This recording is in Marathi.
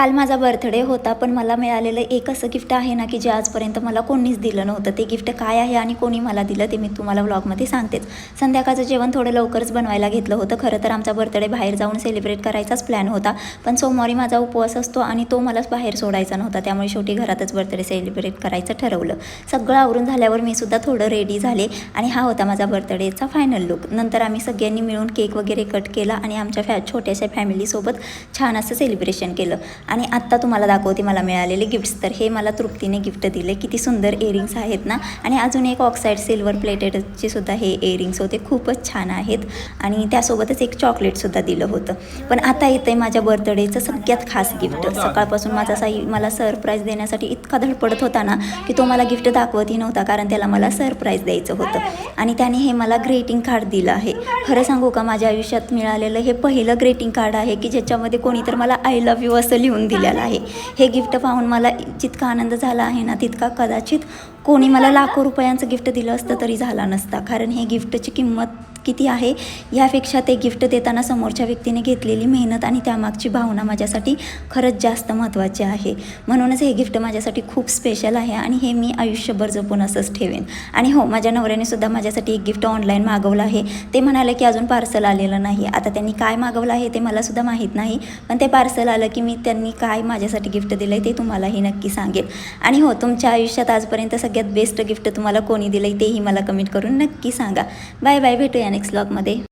काल माझा बर्थडे होता, पण मला मिळालेलं एक असं गिफ्ट आहे ना, की जे आजपर्यंत मला कोणीच दिलं नव्हतं. ते गिफ्ट काय आहे आणि कोणी मला दिलं ते मी तुम्हाला व्लॉगमध्ये सांगतेच. संध्याकाळचं जेवण थोडं लवकरच बनवायला घेतलं होतं. खरं तर आमचा बर्थडे बाहेर जाऊन सेलिब्रेट करायचाच प्लॅन होता, पण सोमवारी माझा उपवास असतो आणि तो मलाच बाहेर सोडायचा नव्हता. त्यामुळे शेवटी घरातच बर्थडे सेलिब्रेट करायचं ठरवलं. सगळं आवरून झाल्यावर मी सुद्धा थोडं रेडी झाले आणि हा होता माझा बर्थडेचा फायनल लुक. नंतर आम्ही सगळ्यांनी मिळून केक वगैरे कट केला आणि आमच्या छोट्याशा फॅमिलीसोबत छान असं सेलिब्रेशन केलं. आणि आत्ता तुम्हाला दाखवते मला मिळालेले गिफ्ट्स. तर हे मला तृप्तीने गिफ्ट दिले. किती सुंदर इयरिंग्स आहेत ना. आणि अजून एक ऑक्साईड सिल्वर प्लेटेडचे सुद्धा हे इयरिंग्स होते, खूपच छान आहेत. आणि त्यासोबतच एक चॉकलेटसुद्धा दिलं होतं. पण आता येतं आहे माझ्या बर्थडेचं सगळ्यात खास गिफ्ट. सकाळपासून माझा साई मला सरप्राईज देण्यासाठी इतका धडपडत होता ना, की तो मला गिफ्ट दाखवतही नव्हता, कारण त्याला मला सरप्राईज द्यायचं होतं. आणि त्याने हे मला ग्रीटिंग कार्ड दिलं आहे. खरं सांगू का, माझ्या आयुष्यात मिळालेलं हे पहिलं ग्रीटिंग कार्ड आहे की ज्याच्यामध्ये कोणी तर मला आय लव्ह यू असं लिहून दिलेलं आहे. हे गिफ्ट पाहून मला जितका आनंद झाला आहे ना, तितका कदाचित कोणी मला लाखो रुपयांचं गिफ्ट दिलं असतं तरी झाला नसता. कारण हे गिफ्टची किंमत किती आहे यापेक्षा ते गिफ्ट देताना समोरच्या व्यक्तीने घेतलेली मेहनत आणि त्यामागची भावना माझ्यासाठी खरंच जास्त महत्त्वाची आहे. म्हणूनच हे गिफ्ट माझ्यासाठी खूप स्पेशल आहे आणि हे मी आयुष्यभर जपून असंच ठेवेन. आणि हो, माझ्या नवऱ्याने सुद्धा माझ्यासाठी एक गिफ्ट ऑनलाईन मागवलं आहे. ते म्हणाले की अजून पार्सल आलेलं नाही. आता त्यांनी काय मागवलं आहे ते मला सुद्धा माहीत नाही, पण ते पार्सल आलं की मी त्यांनी काय माझ्यासाठी गिफ्ट दिलं आहे ते तुम्हालाही नक्की सांगेन. आणि हो, तुमच्या आयुष्यात आजपर्यंत सगळ्यात बेस्ट गिफ्ट तुम्हाला कोणी दिलं आहे तेही मला कमेंट करून नक्की सांगा. बाय बाय, भेटूया नेक्स्ट व्लॉगमध्ये.